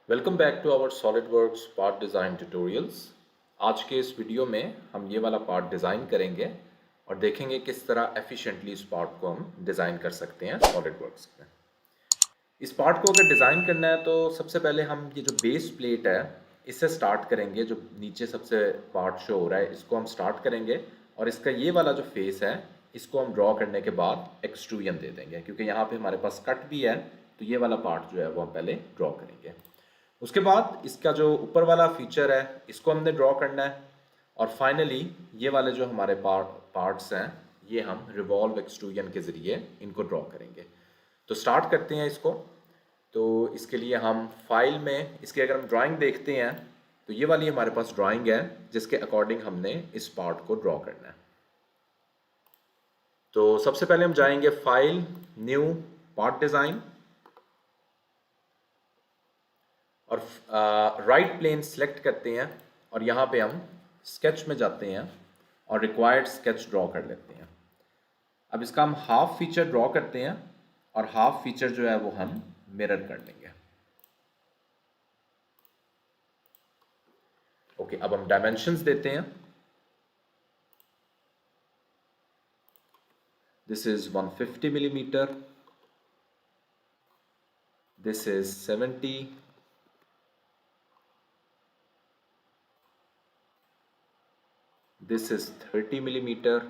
Welcome back to our SolidWorks part design tutorials. आज के इस वीडियो में हम ये वाला पार्ट डिज़ाइन करेंगे और देखेंगे किस तरह एफिशिएंटली इस पार्ट को हम डिज़ाइन कर सकते हैं सॉलिडवर्क्स में। इस पार्ट को अगर डिज़ाइन करना है तो सबसे पहले हम ये जो बेस प्लेट है इससे स्टार्ट करेंगे। जो नीचे सबसे पार्ट शो हो रहा है इसको हम स्टार्ट करेंगे और इसका ये वाला जो फेस है इसको हम ड्रॉ करने के बाद एक्सट्रूजन दे देंगे, क्योंकि यहाँ पे हमारे पास कट भी है तो ये वाला पार्ट जो है वो हम पहले ड्रॉ करेंगे। उसके बाद इसका जो ऊपर वाला फीचर है इसको हमने ड्रॉ करना है और फाइनली ये वाले जो हमारे पार्ट्स हैं ये हम रिवॉल्व एक्सट्रूजन के ज़रिए इनको ड्रॉ करेंगे। तो स्टार्ट करते हैं इसको। तो इसके लिए हम फाइल में इसकी अगर हम ड्राइंग देखते हैं तो ये वाली हमारे पास ड्राइंग है जिसके अकॉर्डिंग हमने इस पार्ट को ड्रॉ करना है। तो सबसे पहले हम जाएंगे फाइल, न्यू, पार्ट डिज़ाइन और राइट प्लेन सेलेक्ट करते हैं और यहाँ पे हम स्केच में जाते हैं और रिक्वायर्ड स्केच ड्रॉ कर लेते हैं। अब इसका हम हाफ फीचर ड्रॉ करते हैं और हाफ फीचर जो है वो हम मिरर कर लेंगे। ओके, अब हम डायमेंशंस देते हैं। This is 150 millimetre, this is 70, this is 30 millimetre.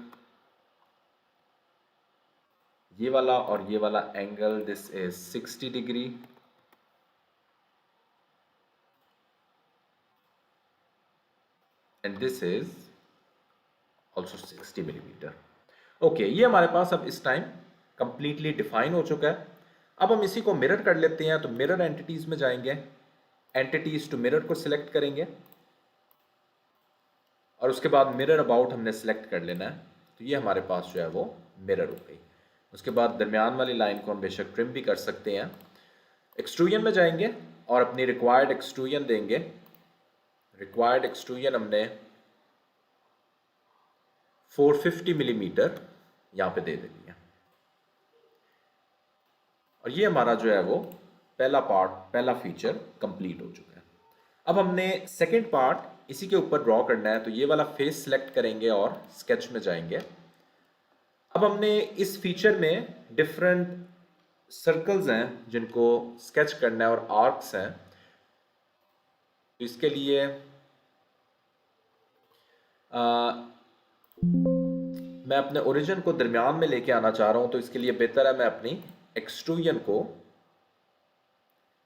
ये वाला और ये वाला angle this is 60 degree and this is also 60 millimetre. Okay, ये हमारे पास अब इस टाइम कंप्लीटली डिफाइन हो चुका है। अब हम इसी को मिरर कर लेते हैं। तो मिरर एंटिटीज में जाएंगे, एंटिटीज टू मिरर को सिलेक्ट करेंगे और उसके बाद मिरर अबाउट हमने सेलेक्ट कर लेना है। तो ये हमारे पास जो है वो मिरर हो गई। उसके बाद दरमियान वाली लाइन को हम बेशक ट्रिम भी कर सकते हैं। एक्सट्रूजन में जाएंगे और अपनी रिक्वायर्ड एक्सट्रूजन देंगे। रिक्वायर्ड एक्सट्रूजन हमने 450 मिलीमीटर यहाँ पे दे देनी है और ये हमारा जो है वो पहला पार्ट, पहला फीचर कंप्लीट हो चुका है। अब हमने सेकंड पार्ट इसी के ऊपर ड्रॉ करना है। तो ये वाला फेस सेलेक्ट करेंगे और स्केच में जाएंगे। अब हमने इस फीचर में डिफरेंट सर्कल्स हैं जिनको स्केच करना है और आर्क्स हैं। तो इसके लिए मैं अपने ओरिजिन को दरमियान में लेके आना चाह रहा हूं। तो इसके लिए बेहतर है मैं अपनी एक्सट्रूजन को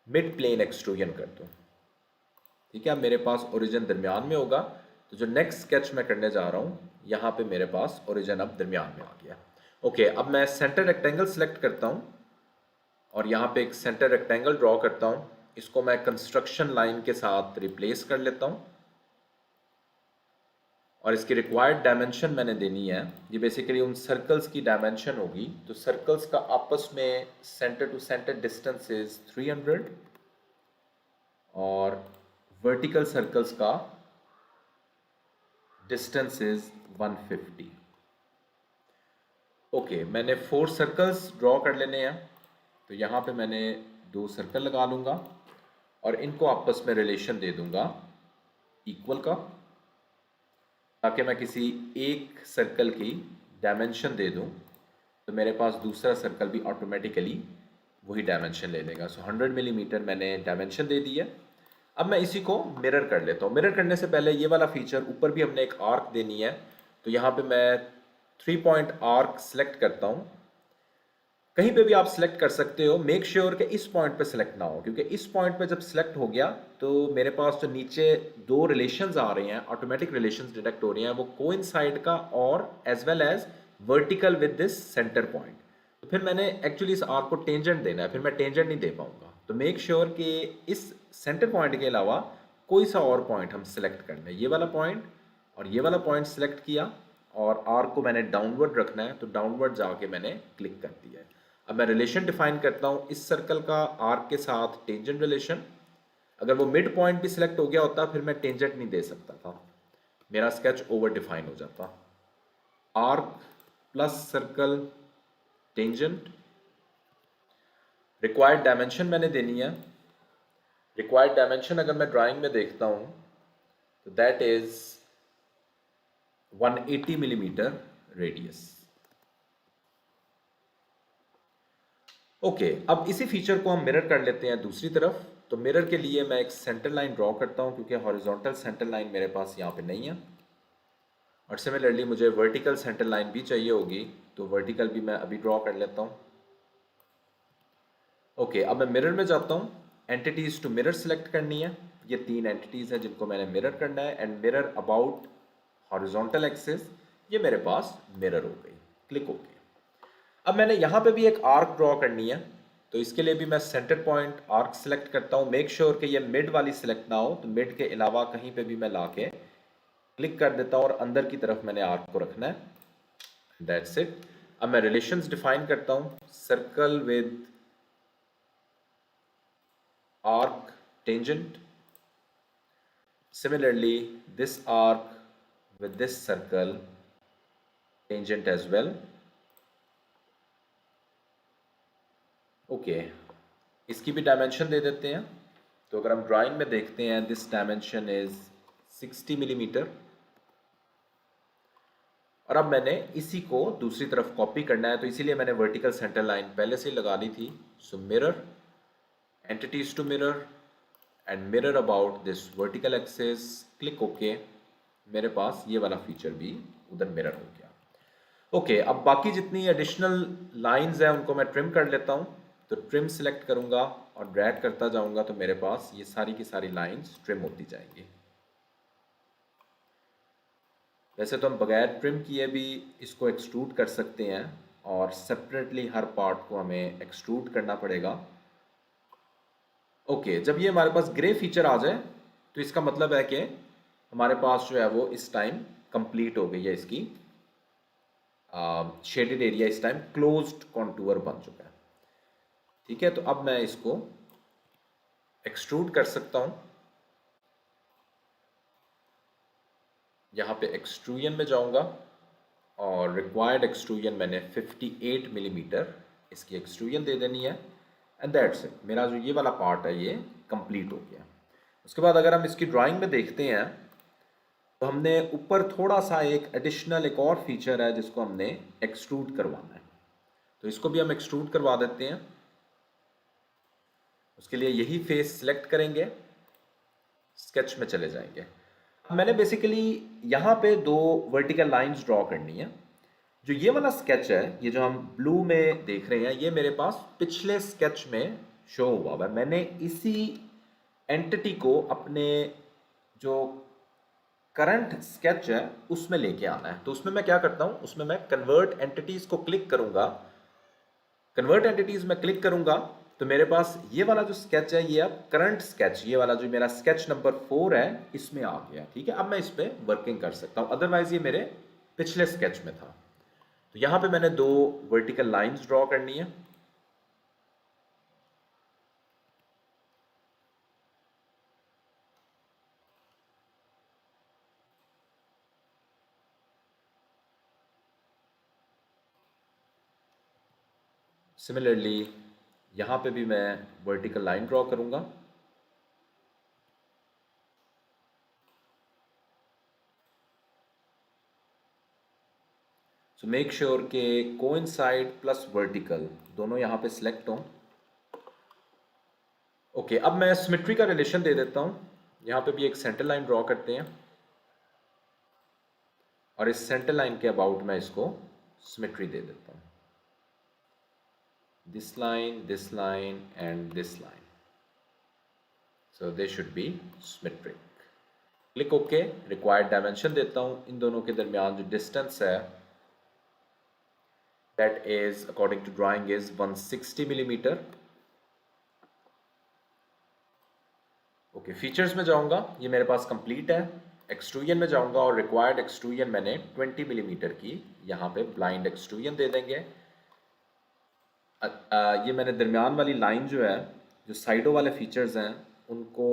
मिड प्लेन एक्सट्रूजन कर दूं। ठीक है, अब मेरे पास ओरिजिन दरमियान में होगा। तो जो नेक्स्ट स्केच मैं करने जा रहा हूं यहाँ पे मेरे पास ओरिजिन अब दरमियान में आ गया। ओके, अब मैं सेंटर रेक्टेंगल सेलेक्ट करता हूं और यहाँ पे एक सेंटर रेक्टेंगल ड्रॉ करता हूं। इसको मैं कंस्ट्रक्शन लाइन के साथ रिप्लेस कर लेता हूं और इसकी रिक्वायर्ड डायमेंशन मैंने देनी है। ये बेसिकली उन सर्कल्स की डायमेंशन होगी। तो सर्कल्स का आपस में centre to centre distance is 300 और वर्टिकल सर्कल्स का डिस्टेंस इज 150। ओके, मैंने 4 सर्कल्स ड्रॉ कर लेने हैं। तो यहाँ पे मैंने 2 सर्कल लगा लूँगा और इनको आपस में रिलेशन दे दूँगा इक्वल का, ताकि मैं किसी एक सर्कल की डायमेंशन दे दूं तो मेरे पास दूसरा सर्कल भी ऑटोमेटिकली वही डायमेंशन ले लेगा। सो 100 मिलीमीटर मैंने डायमेंशन दे दी है। अब मैं इसी को मिरर कर लेता हूँ। मिरर करने से पहले ये वाला फीचर ऊपर भी हमने एक आर्क देनी है। तो यहाँ पे मैं 3 पॉइंट आर्क सेलेक्ट करता हूँ। कहीं पे भी आप सिलेक्ट कर सकते हो, मेक श्योर कि इस पॉइंट पे सिलेक्ट ना हो, क्योंकि इस पॉइंट पे जब सिलेक्ट हो गया तो मेरे पास जो नीचे 2 रिलेशंस आ रहे हैं, ऑटोमेटिक रिलेशंस डिटेक्ट हो रही हैं, वो कोइंसाइड का और as well as vertical with this centre point. तो फिर मैंने एक्चुअली इस आर्क को टेंजेंट देना है, फिर मैं टेंजेंट नहीं दे पाऊंगा। तो मेक श्योर कि इस सेंटर पॉइंट के अलावा कोई सा और पॉइंट हम सिलेक्ट कर लें। ये वाला पॉइंट और ये वाला पॉइंट सिलेक्ट किया और आर्क को मैंने डाउनवर्ड रखना है, तो डाउनवर्ड जाके मैंने क्लिक कर दिया है। अब मैं रिलेशन डिफाइन करता हूँ इस सर्कल का आर्क के साथ टेंजेंट रिलेशन। अगर वो मिड पॉइंट भी सिलेक्ट हो गया होता फिर मैं टेंजेंट नहीं दे सकता था, मेरा स्केच ओवर डिफाइन हो जाता। Arc plus circle tangent, required dimension मैंने देनी है रिक्वायर्ड डायमेंशन अगर मैं ड्राइंग में देखता हूँ तो that is 180 millimetre radius. Okay, अब इसी फीचर को हम मिरर कर लेते हैं दूसरी तरफ। तो मिरर के लिए मैं एक सेंटर लाइन ड्रॉ करता हूँ क्योंकि हॉरिजॉन्टल सेंटर लाइन मेरे पास यहाँ पे नहीं है, और सिमिलरली मुझे वर्टिकल सेंटर लाइन भी चाहिए होगी, तो वर्टिकल भी मैं अभी ड्रॉ कर लेता हूँ। ओके, अब मैं मिरर में जाता हूँ, एंटिटीज टू मिरर सेलेक्ट करनी है। ये 3 एंटिटीज है जिनको मैंने मिरर करना है, and mirror about horizontal axis, ये मेरे पास मिरर हो गई। Click okay. अब मैंने यहाँ पे भी एक आर्क ड्रॉ करनी है, तो इसके लिए भी मैं सेंटर पॉइंट आर्क सेलेक्ट करता हूँ। मेक श्योर कि ये मिड वाली सिलेक्ट ना हो, तो मिड के अलावा कहीं पे भी मैं लाके क्लिक कर देता हूँ और अंदर की तरफ मैंने आर्क को रखना है। That's it. अब मैं रिलेशंस डिफाइन करता हूँ, circle with arc tangent, similarly this arc with this circle tangent as well. Okay, इसकी भी डायमेंशन दे देते हैं। तो अगर हम ड्राइंग में देखते हैं, दिस डायमेंशन इज 60 मिलीमीटर, और अब मैंने इसी को दूसरी तरफ कॉपी करना है, तो इसीलिए मैंने वर्टिकल सेंटर लाइन पहले से लगा ली थी। So mirror, entities to mirror and mirror about this vertical axis, click okay. मेरे पास ये वाला फीचर भी उधर मिरर हो गया। ओके, अब बाकी जितनी एडिशनल लाइंस हैं उनको मैं ट्रिम कर लेता हूँ। तो ट्रिम सिलेक्ट करूँगा और ड्रैग करता जाऊँगा, तो मेरे पास ये सारी की सारी लाइंस ट्रिम होती जाएंगी। वैसे तो हम बगैर ट्रिम किए भी इसको एक्सट्रूड कर सकते हैं, और सेपरेटली हर पार्ट को हमें एक्सट्रूड करना पड़ेगा। ओके, जब ये हमारे पास ग्रे फीचर आ जाए तो इसका मतलब है कि हमारे पास जो है वो इस टाइम कंप्लीट हो गई है, इसकी शेडेड एरिया इस टाइम क्लोज्ड कॉन्टूर बन चुका है। ठीक है, तो अब मैं इसको एक्सट्रूड कर सकता हूँ। यहाँ पे एक्सट्रूजन में जाऊँगा और रिक्वायर्ड एक्सट्रूजन मैंने 58 मिलीमीटर इसकी एक्सट्रूजन दे देनी है, एंड दैट्स इट। मेरा जो ये वाला पार्ट है ये कंप्लीट हो गया। उसके बाद अगर हम इसकी ड्राइंग में देखते हैं तो हमने ऊपर थोड़ा सा एक एडिशनल एक और फीचर है जिसको हमने एक्सट्रूड करवाना है, तो इसको भी हम एक्सट्रूड करवा देते हैं। उसके लिए यही फेस सिलेक्ट करेंगे, स्केच में चले जाएंगे। मैंने बेसिकली यहाँ पे 2 वर्टिकल लाइंस ड्रॉ करनी है। जो ये वाला स्केच है, ये जो हम ब्लू में देख रहे हैं, ये मेरे पास पिछले स्केच में शो हुआ है। मैंने इसी एंटिटी को अपने जो करंट स्केच है उसमें लेके आना है। तो उसमें मैं क्या करता हूँ, उसमें मैं कन्वर्ट एंटिटीज को क्लिक करूंगा। कन्वर्ट एंटिटीज में क्लिक करूंगा तो मेरे पास ये वाला जो स्केच है, ये अब करंट स्केच, ये वाला जो मेरा स्केच नंबर 4 है, इसमें आ गया। ठीक है, अब मैं इस पर वर्किंग कर सकता हूँ, अदरवाइज ये मेरे पिछले स्केच में था। तो यहाँ पे मैंने 2 वर्टिकल लाइंस ड्रॉ करनी है। सिमिलरली यहाँ पे भी मैं वर्टिकल लाइन ड्रॉ करूँगा। सो मेक श्योर के कोइंसाइड प्लस वर्टिकल दोनों यहाँ पे सिलेक्ट हों। ओके, अब मैं सिमेट्री का रिलेशन दे देता हूँ। यहाँ पे भी एक सेंटर लाइन ड्रॉ करते हैं, और इस सेंटर लाइन के अबाउट मैं इसको सिमेट्री दे देता हूँ। This line and this line, so they should be symmetric. Click okay. Required dimension देता हूँ। इन दोनों के दरमियान जो डिस्टेंस है that is according to drawing is 160 millimetre. Okay, features में जाऊंगा, ये मेरे पास कंप्लीट है। एक्सट्रूजन में जाऊंगा और रिक्वायर्ड एक्सट्रूजन मैंने 20 मिलीमीटर की यहाँ पे ब्लाइंड एक्सट्रूजन दे देंगे। ये मैंने दरमियान वाली लाइन जो है, जो साइडों वाले फीचर्स हैं, उनको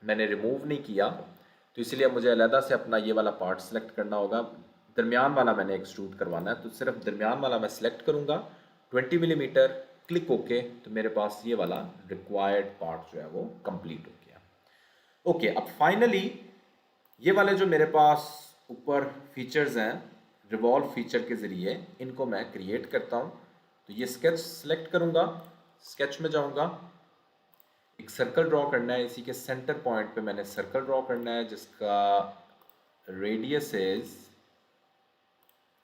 मैंने रिमूव नहीं किया, तो इसलिए मुझे अलहदा से अपना ये वाला पार्ट सेलेक्ट करना होगा। दरमियान वाला मैंने एक्सट्रूड करवाना है, तो सिर्फ दरमियान वाला मैं सिलेक्ट करूँगा 20 मिलीमीटर, क्लिक ओके, तो मेरे पास ये वाला रिक्वायर्ड पार्ट जो है वो कंप्लीट हो गया। ओके, अब फाइनली ये वाले जो मेरे पास ऊपर फीचर्स हैं रिवॉल्व फीचर के ज़रिए, इनको मैं क्रिएट करता हूँ। तो ये स्केच सेलेक्ट करूँगा, स्केच में जाऊँगा, एक सर्कल ड्रॉ करना है, इसी के सेंटर पॉइंट पे मैंने सर्कल ड्रॉ करना है जिसका radius is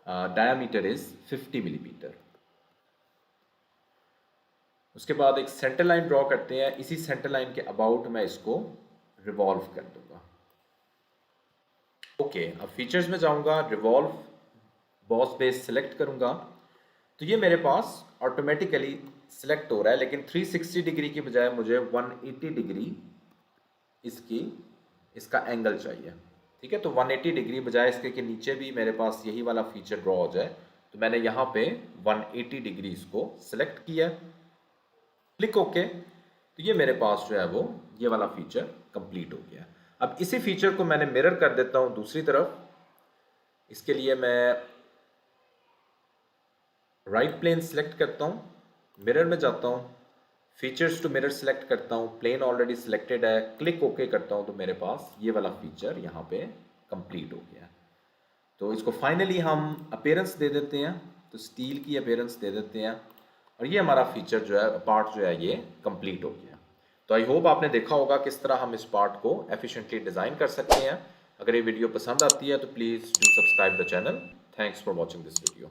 diameter is 50 millimetre. उसके बाद एक सेंटर लाइन ड्रॉ करते हैं, इसी सेंटर लाइन के अबाउट मैं इसको रिवॉल्व कर दूंगा। ओके, अब फीचर्स में जाऊंगा, रिवॉल्व बॉस बेस सेलेक्ट करूंगा, तो ये मेरे पास ऑटोमेटिकली सिलेक्ट हो रहा है, लेकिन 360 डिग्री की बजाय मुझे 180 डिग्री इसका एंगल चाहिए। ठीक है, तो 180 डिग्री बजाय इसके कि नीचे भी मेरे पास यही वाला फीचर ड्रॉ हो जाए, तो मैंने यहाँ पे 180 डिग्री इसको सिलेक्ट किया, क्लिक ओके, तो ये मेरे पास जो है वो ये वाला फीचर कंप्लीट हो गया। अब इसी फीचर को मैंने मिरर कर देता हूँ दूसरी तरफ। इसके लिए मैं राइट प्लेन सिलेक्ट करता हूँ, मिरर में जाता हूँ, फीचर्स टू मिरर सेलेक्ट करता हूँ, प्लेन ऑलरेडी सिलेक्टेड है, क्लिक ओके करता हूँ, तो मेरे पास ये वाला फीचर यहाँ पे कंप्लीट हो गया। तो इसको फाइनली हम अपीयरेंस दे देते हैं, तो स्टील की अपीयरेंस दे देते हैं, और ये हमारा फीचर जो है पार्ट जो है ये कंप्लीट हो गया। तो आई होप आपने देखा होगा किस तरह हम इस पार्ट को एफिशिएंटली डिज़ाइन कर सकते हैं। अगर ये वीडियो पसंद आती है तो please do subscribe the channel. Thanks for watching this video.